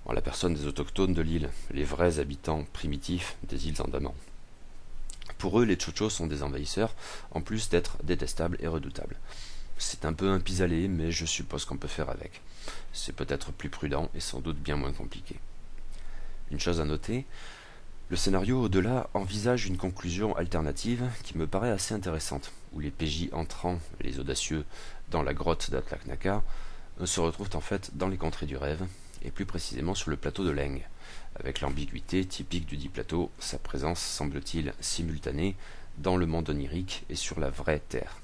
en la personne des autochtones de l'île, les vrais habitants primitifs des îles Andaman. Pour eux, les chochos sont des envahisseurs, en plus d'être détestables et redoutables. C'est un peu un pis-aller, mais je suppose qu'on peut faire avec. C'est peut-être plus prudent et sans doute bien moins compliqué. Une chose à noter, le scénario au-delà envisage une conclusion alternative qui me paraît assez intéressante, où les PJ entrant, les audacieux, dans la grotte d'Atlaknaka se retrouvent en fait dans les contrées du rêve, et plus précisément sur le plateau de Leng, avec l'ambiguïté typique du dit plateau, sa présence semble-t-il simultanée dans le monde onirique et sur la vraie Terre.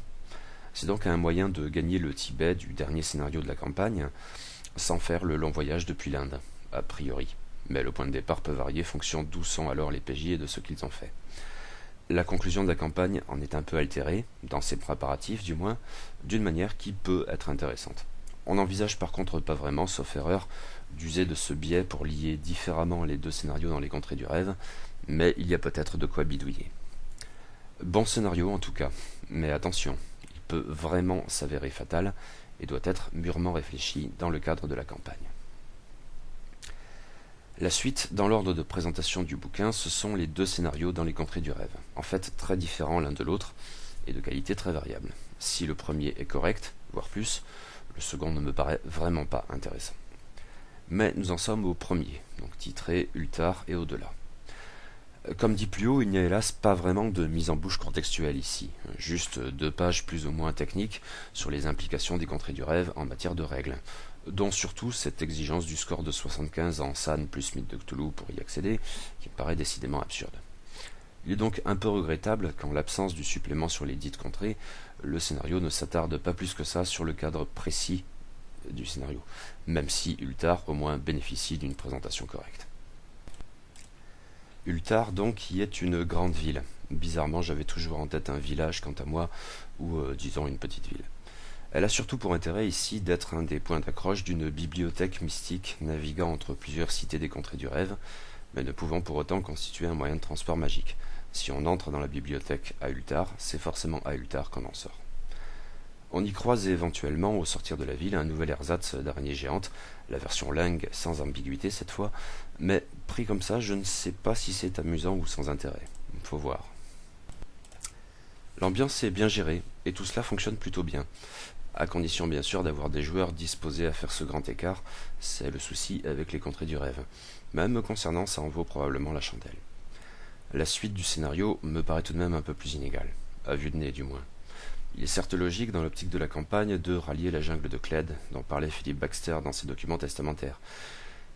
C'est donc un moyen de gagner le Tibet du dernier scénario de la campagne, sans faire le long voyage depuis l'Inde, a priori. Mais le point de départ peut varier fonction d'où sont alors les PJ et de ce qu'ils ont fait. La conclusion de la campagne en est un peu altérée, dans ses préparatifs du moins, d'une manière qui peut être intéressante. On n'envisage par contre pas vraiment, sauf erreur, d'user de ce biais pour lier différemment les deux scénarios dans les contrées du rêve, mais il y a peut-être de quoi bidouiller. Bon scénario en tout cas, mais attention, il peut vraiment s'avérer fatal et doit être mûrement réfléchi dans le cadre de la campagne. La suite, dans l'ordre de présentation du bouquin, ce sont les deux scénarios dans les contrées du rêve, en fait très différents l'un de l'autre et de qualité très variable. Si le premier est correct, voire plus, le second ne me paraît vraiment pas intéressant. Mais nous en sommes au premier, donc titré Ultar et au-delà. Comme dit plus haut, il n'y a hélas pas vraiment de mise en bouche contextuelle ici, juste 2 pages plus ou moins techniques sur les implications des contrées du rêve en matière de règles, dont surtout cette exigence du score de 75 en San plus Mythe de Cthulhu pour y accéder, qui me paraît décidément absurde. Il est donc un peu regrettable qu'en l'absence du supplément sur les dites contrées, le scénario ne s'attarde pas plus que ça sur le cadre précis du scénario, même si Ultar au moins bénéficie d'une présentation correcte. Ultar donc y est une grande ville, Bizarrement, j'avais toujours en tête un village quant à moi, ou disons une petite ville. Elle a surtout pour intérêt ici d'être un des points d'accroche d'une bibliothèque mystique naviguant entre plusieurs cités des contrées du rêve, mais ne pouvant pour autant constituer un moyen de transport magique. Si on entre dans la bibliothèque à Ultar, c'est forcément à Ultar qu'on en sort. On y croise éventuellement, au sortir de la ville, un nouvel ersatz d'araignée géante, la version Lung sans ambiguïté cette fois, mais pris comme ça, je ne sais pas si c'est amusant ou sans intérêt. Faut voir. L'ambiance est bien gérée, et tout cela fonctionne plutôt bien, à condition bien sûr d'avoir des joueurs disposés à faire ce grand écart, c'est le souci avec les contrées du rêve. Même me concernant, ça en vaut probablement la chandelle. La suite du scénario me paraît tout de même un peu plus inégale, à vue de nez du moins. Il est certes logique dans l'optique de la campagne de rallier la jungle de Cled, dont parlait Philippe Baxter dans ses documents testamentaires,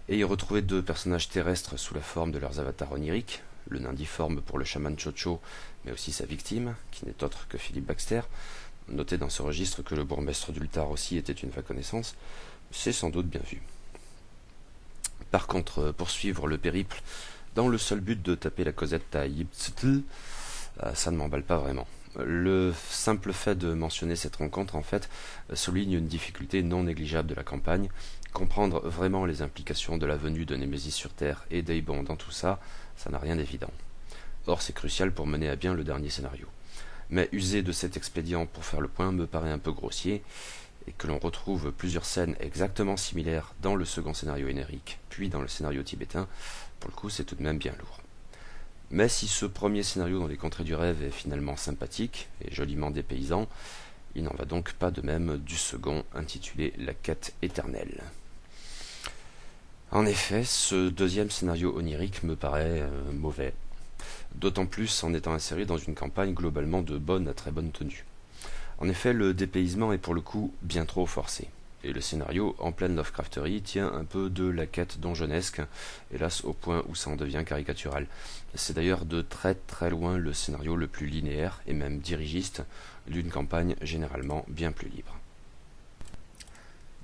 et y retrouver deux personnages terrestres sous la forme de leurs avatars oniriques, le nain difforme pour le chaman Chocho, mais aussi sa victime, qui n'est autre que Philippe Baxter. Notez dans ce registre que le bourgmestre d'Ultar aussi était une vague connaissance, c'est sans doute bien vu. Par contre, poursuivre le périple dans le seul but de taper la causette à Yipztl, ça ne m'emballe pas vraiment. Le simple fait de mentionner cette rencontre, en fait, souligne une difficulté non négligeable de la campagne. Comprendre vraiment les implications de la venue de Némésis sur Terre et d'Eibon dans tout ça, ça n'a rien d'évident. Or, c'est crucial pour mener à bien le dernier scénario. Mais user de cet expédient pour faire le point me paraît un peu grossier, et que l'on retrouve plusieurs scènes exactement similaires dans le second scénario énérique, puis dans le scénario tibétain, pour le coup c'est tout de même bien lourd. Mais si ce premier scénario dans les contrées du rêve est finalement sympathique et joliment dépaysant, il n'en va donc pas de même du second intitulé La quête éternelle. En effet, ce deuxième scénario onirique me paraît mauvais, d'autant plus en étant inséré dans une campagne globalement de bonne à très bonne tenue. En effet, le dépaysement est pour le coup bien trop forcé, et le scénario, en pleine Lovecrafterie, tient un peu de la quête donjonesque, hélas au point où ça en devient caricatural. C'est d'ailleurs de très très loin le scénario le plus linéaire, et même dirigiste, d'une campagne généralement bien plus libre.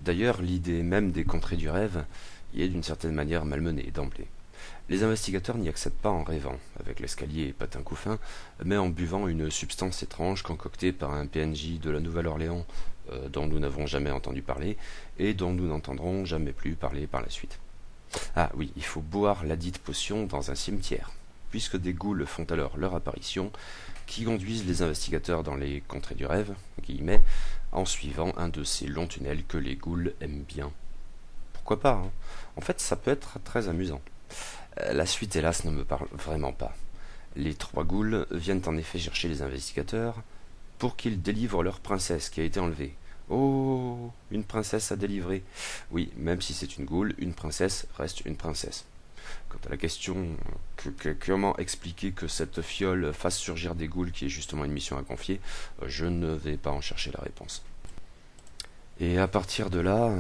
D'ailleurs, l'idée même des contrées du rêve y est d'une certaine manière malmenée d'emblée. Les investigateurs n'y accèdent pas en rêvant, avec l'escalier et patin couffin, mais en buvant une substance étrange concoctée par un PNJ de la Nouvelle-Orléans dont nous n'avons jamais entendu parler et dont nous n'entendrons jamais plus parler par la suite. Ah oui, il faut boire ladite potion dans un cimetière, puisque des ghouls font alors leur apparition, qui conduisent les investigateurs dans les contrées du rêve, guillemets, en suivant un de ces longs tunnels que les ghouls aiment bien. Pourquoi pas, hein. En fait, ça peut être très amusant. La suite, hélas, ne me parle vraiment pas. Les trois ghouls viennent en effet chercher les investigateurs pour qu'ils délivrent leur princesse qui a été enlevée. Oh, une princesse à délivrer. Oui, même si c'est une ghoul, une princesse reste une princesse. Quant à la question comment expliquer que cette fiole fasse surgir des ghouls qui est justement une mission à confier, je ne vais pas en chercher la réponse. Et à partir de là,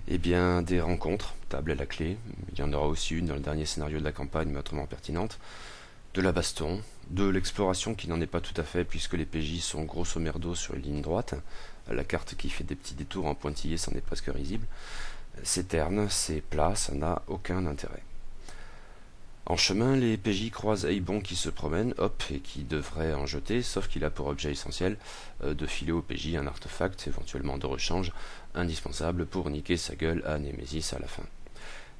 eh bien, des rencontres, table à la clé, il y en aura aussi une dans le dernier scénario de la campagne, mais autrement pertinente, de la baston, de l'exploration qui n'en est pas tout à fait puisque les PJ sont grosso merdo sur une ligne droite, la carte qui fait des petits détours en pointillé s'en est presque risible, c'est terne, c'est plat, ça n'a aucun intérêt. En chemin, les PJ croisent Eibon qui se promène, hop, et qui devrait en jeter, sauf qu'il a pour objet essentiel de filer au PJ un artefact, éventuellement de rechange, indispensable pour niquer sa gueule à Némésis à la fin.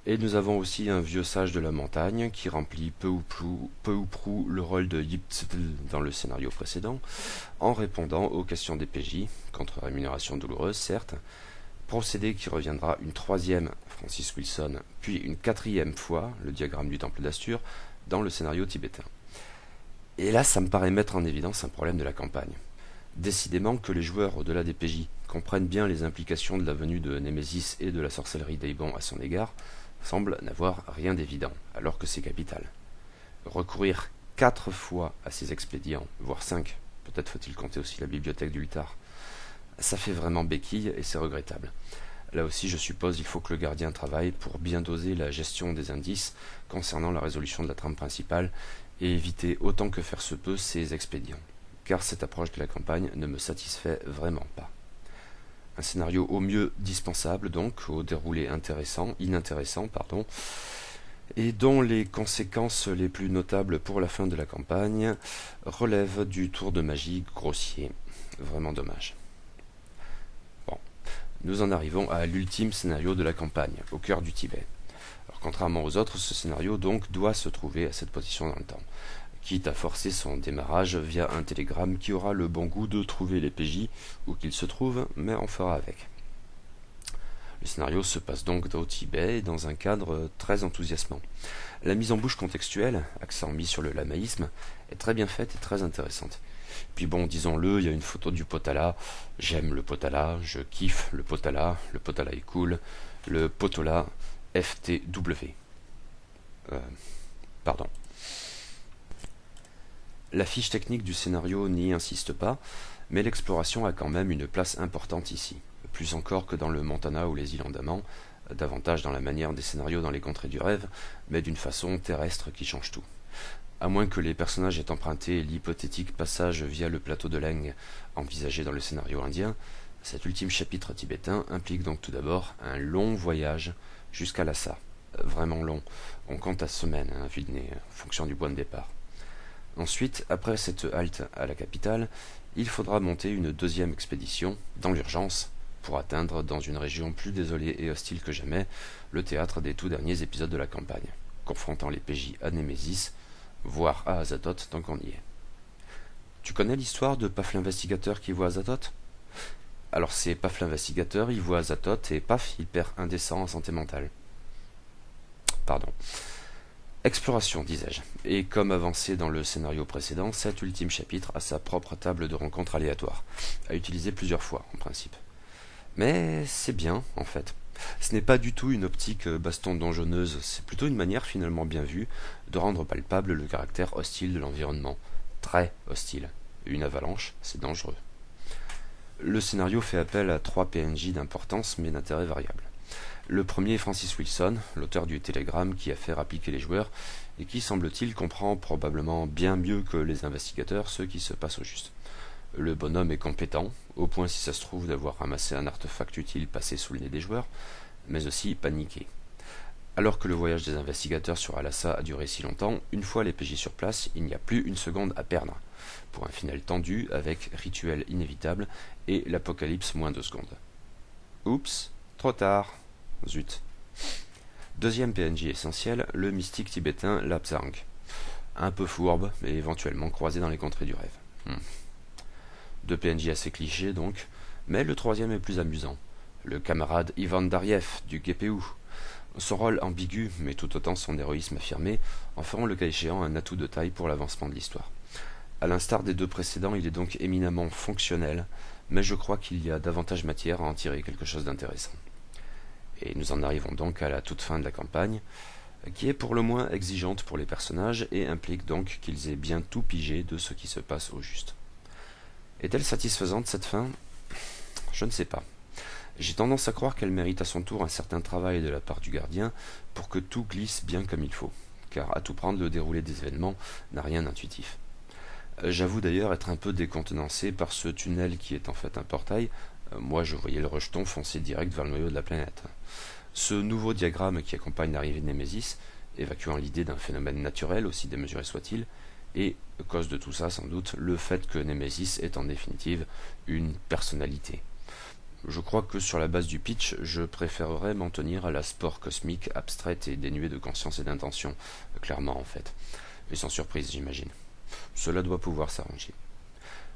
Et nous avons aussi un vieux sage de la montagne qui remplit peu ou prou le rôle de Yipztl dans le scénario précédent, en répondant aux questions des PJ, contre rémunération douloureuse certes, procédé qui reviendra une troisième, Francis Wilson, puis une quatrième fois, le diagramme du temple d'Astur, dans le scénario tibétain. Et là, ça me paraît mettre en évidence un problème de la campagne. Décidément que les joueurs, au-delà des PJ, comprennent bien les implications de la venue de Némésis et de la sorcellerie d'Eibon à son égard, semble n'avoir rien d'évident, alors que c'est capital. Recourir 4 fois à ces expédients, voire 5, peut-être faut-il compter aussi la bibliothèque d'Ultar, ça fait vraiment béquille et c'est regrettable. Là aussi, je suppose, il faut que le gardien travaille pour bien doser la gestion des indices concernant la résolution de la trame principale et éviter autant que faire se peut ces expédients, car cette approche de la campagne ne me satisfait vraiment pas. Un scénario au mieux dispensable, donc, au déroulé inintéressant, et dont les conséquences les plus notables pour la fin de la campagne relèvent du tour de magie grossier. Vraiment dommage. Bon, nous en arrivons à l'ultime scénario de la campagne, au cœur du Tibet. Alors, contrairement aux autres, ce scénario donc doit se trouver à cette position dans le temps, quitte à forcer son démarrage via un télégramme qui aura le bon goût de trouver les PJ où qu'ils se trouvent, mais on fera avec. Le scénario se passe donc au Tibet dans un cadre très enthousiasmant. La mise en bouche contextuelle, accent mis sur le lamaïsme, est très bien faite et très intéressante. Puis bon, disons-le, il y a une photo du Potala. J'aime le Potala, je kiffe le Potala est cool, le Potola FTW. Pardon. La fiche technique du scénario n'y insiste pas, mais l'exploration a quand même une place importante ici, plus encore que dans le Montana ou les îles Andaman, davantage dans la manière des scénarios dans les contrées du rêve, mais d'une façon terrestre qui change tout. À moins que les personnages aient emprunté l'hypothétique passage via le plateau de Leng envisagé dans le scénario indien, cet ultime chapitre tibétain implique donc tout d'abord un long voyage jusqu'à Lhasa. Vraiment long, on compte à semaines, vu le nez, en fonction du point de départ. Ensuite, après cette halte à la capitale, il faudra monter une deuxième expédition, dans l'urgence, pour atteindre, dans une région plus désolée et hostile que jamais, le théâtre des tout derniers épisodes de la campagne, confrontant les PJ à Némésis, voire à Azathoth tant qu'on y est. Tu connais l'histoire de Paf l'investigateur qui voit Azathoth? Alors c'est Paf l'investigateur, il voit Azathoth et paf, il perd un décent en santé mentale. Pardon. Exploration, disais-je, et comme avancé dans le scénario précédent, cet ultime chapitre a sa propre table de rencontre aléatoire, à utiliser plusieurs fois, en principe. Mais c'est bien, en fait. Ce n'est pas du tout une optique baston donjonneuse, c'est plutôt une manière finalement bien vue de rendre palpable le caractère hostile de l'environnement. Très hostile. Une avalanche, c'est dangereux. Le scénario fait appel à 3 PNJ d'importance mais d'intérêt variable. Le premier est Francis Wilson, l'auteur du télégramme qui a fait appliquer les joueurs et qui, semble-t-il, comprend probablement bien mieux que les investigateurs ce qui se passe au juste. Le bonhomme est compétent, au point si ça se trouve d'avoir ramassé un artefact utile passé sous le nez des joueurs, mais aussi paniqué. Alors que le voyage des investigateurs sur Lhasa a duré si longtemps, une fois les PJ sur place, il n'y a plus une seconde à perdre, pour un final tendu avec rituel inévitable et l'apocalypse moins 2 secondes. Oups, trop tard. Zut. Deuxième PNJ essentiel, le mystique tibétain Lapsang. Un peu fourbe, mais éventuellement croisé dans les contrées du rêve. 2 PNJ assez clichés donc, mais le troisième est plus amusant. Le camarade Ivan Dariev du GPU. Son rôle ambigu, mais tout autant son héroïsme affirmé, en feront le cas échéant un atout de taille pour l'avancement de l'histoire. À l'instar des 2 précédents, il est donc éminemment fonctionnel, mais je crois qu'il y a davantage matière à en tirer quelque chose d'intéressant. Et nous en arrivons donc à la toute fin de la campagne, qui est pour le moins exigeante pour les personnages et implique donc qu'ils aient bien tout pigé de ce qui se passe au juste. Est-elle satisfaisante cette fin? Je ne sais pas. J'ai tendance à croire qu'elle mérite à son tour un certain travail de la part du gardien pour que tout glisse bien comme il faut, car à tout prendre le déroulé des événements n'a rien d'intuitif. J'avoue d'ailleurs être un peu décontenancé par ce tunnel qui est en fait un portail. Moi je voyais le rejeton foncer direct vers le noyau de la planète. Ce nouveau diagramme qui accompagne l'arrivée de Némésis, évacuant l'idée d'un phénomène naturel, aussi démesuré soit-il, et, cause de tout ça sans doute, le fait que Némésis est en définitive une personnalité. Je crois que sur la base du pitch, je préférerais m'en tenir à la sport cosmique abstraite et dénuée de conscience et d'intention, clairement en fait. Et sans surprise, j'imagine. Cela doit pouvoir s'arranger.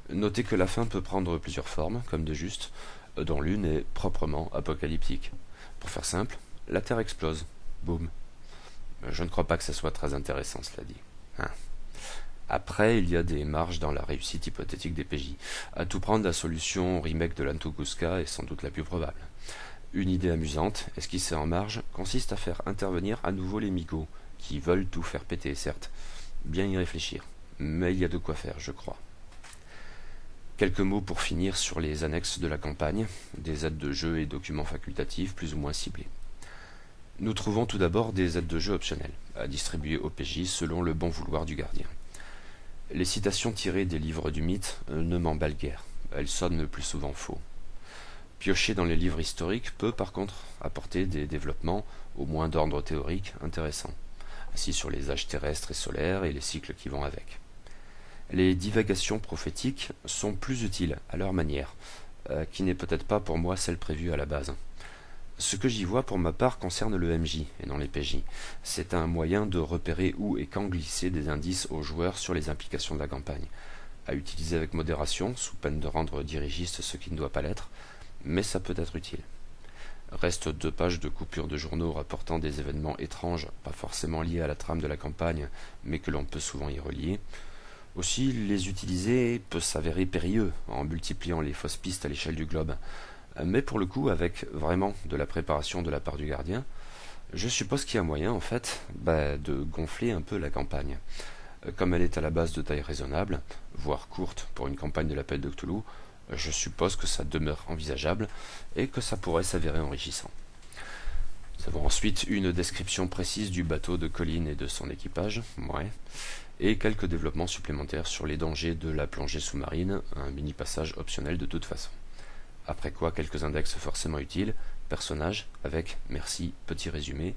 Notez que la fin peut prendre plusieurs formes, comme de juste, dont l'une est proprement apocalyptique. Pour faire simple, la Terre explose. Boum. Je ne crois pas que ça soit très intéressant, cela dit. Après, il y a des marges dans la réussite hypothétique des PJ. À tout prendre, la solution remake de l'Antokuska est sans doute la plus probable. Une idée amusante, esquissée en marge, consiste à faire intervenir à nouveau les migots, qui veulent tout faire péter, certes. Bien y réfléchir. Mais il y a de quoi faire, je crois. Quelques mots pour finir sur les annexes de la campagne, des aides de jeu et documents facultatifs plus ou moins ciblés. Nous trouvons tout d'abord des aides de jeu optionnelles, à distribuer au PJ selon le bon vouloir du gardien. Les citations tirées des livres du mythe ne m'emballent guère, elles sonnent le plus souvent faux. Piocher dans les livres historiques peut par contre apporter des développements, au moins d'ordre théorique, intéressants. ainsi sur les âges terrestres et solaires et les cycles qui vont avec. Les divagations prophétiques sont plus utiles à leur manière, qui n'est peut-être pas pour moi celle prévue à la base. Ce que j'y vois pour ma part concerne le MJ et non les PJ. C'est un moyen de repérer où et quand glisser des indices aux joueurs sur les implications de la campagne, à utiliser avec modération, sous peine de rendre dirigiste ce qui ne doit pas l'être, mais ça peut être utile. Restent 2 pages de coupures de journaux rapportant des événements étranges, pas forcément liés à la trame de la campagne, mais que l'on peut souvent y relier. Aussi, les utiliser peut s'avérer périlleux en multipliant les fausses pistes à l'échelle du globe. Mais pour le coup, avec vraiment de la préparation de la part du gardien, je suppose qu'il y a moyen, en fait, de gonfler un peu la campagne. Comme elle est à la base de taille raisonnable, voire courte pour une campagne de l'appel de Cthulhu, je suppose que ça demeure envisageable et que ça pourrait s'avérer enrichissant. Nous avons ensuite une description précise du bateau de Colin et de son équipage, et quelques développements supplémentaires sur les dangers de la plongée sous-marine, un mini-passage optionnel de toute façon. Après quoi, quelques index forcément utiles, personnages, avec, merci, petit résumé,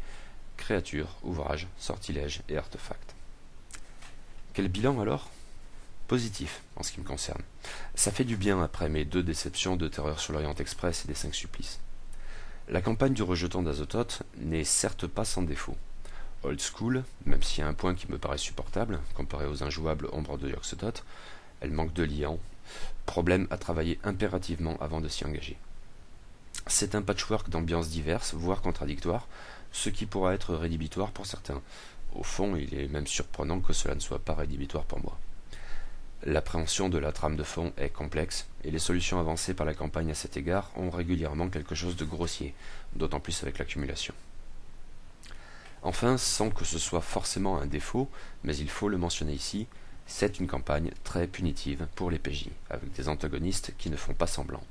créatures, ouvrages, sortilèges et artefacts. Quel bilan alors ? Positif, en ce qui me concerne. Ça fait du bien après mes 2 déceptions de Terreur sur l'Orient Express et des 5 supplices. La campagne du rejeton d'Azathoth n'est certes pas sans défaut. Old school, même s'il y a un point qui me paraît supportable, comparé aux injouables ombres de Yog-Sothoth, elle manque de liant, problème à travailler impérativement avant de s'y engager. C'est un patchwork d'ambiances diverses, voire contradictoires, ce qui pourra être rédhibitoire pour certains. Au fond, il est même surprenant que cela ne soit pas rédhibitoire pour moi. L'appréhension de la trame de fond est complexe, et les solutions avancées par la campagne à cet égard ont régulièrement quelque chose de grossier, d'autant plus avec l'accumulation. Enfin, sans que ce soit forcément un défaut, mais il faut le mentionner ici, c'est une campagne très punitive pour les PJ, avec des antagonistes qui ne font pas semblant.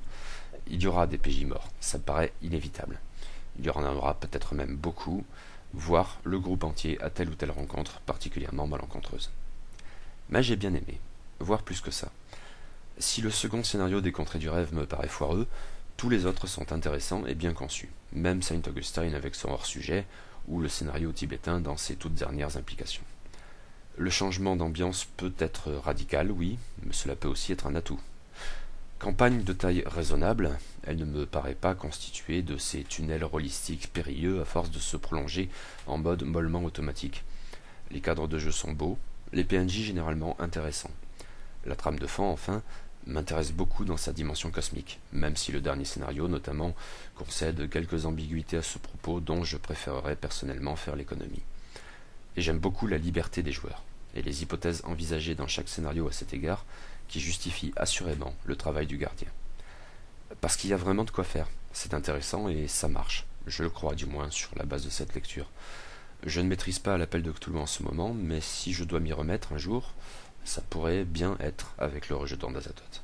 Il y aura des PJ morts, ça me paraît inévitable. Il y en aura peut-être même beaucoup, voire le groupe entier à telle ou telle rencontre particulièrement malencontreuse. Mais j'ai bien aimé, voire plus que ça. Si le second scénario des Contrées du Rêve me paraît foireux, tous les autres sont intéressants et bien conçus, même Saint Augustine avec son hors-sujet, ou le scénario tibétain dans ses toutes dernières implications. Le changement d'ambiance peut être radical, oui, mais cela peut aussi être un atout. Campagne de taille raisonnable, elle ne me paraît pas constituée de ces tunnels rôlistiques périlleux à force de se prolonger en mode mollement automatique. Les cadres de jeu sont beaux, les PNJ généralement intéressants. La trame de fond, enfin, m'intéresse beaucoup dans sa dimension cosmique, même si le dernier scénario, notamment, concède quelques ambiguïtés à ce propos dont je préférerais personnellement faire l'économie. Et j'aime beaucoup la liberté des joueurs, et les hypothèses envisagées dans chaque scénario à cet égard, qui justifient assurément le travail du gardien. Parce qu'il y a vraiment de quoi faire, c'est intéressant et ça marche, je le crois du moins sur la base de cette lecture. Je ne maîtrise pas l'appel de Cthulhu en ce moment, mais si je dois m'y remettre un jour, ça pourrait bien être avec le rejeton d'Azathoth.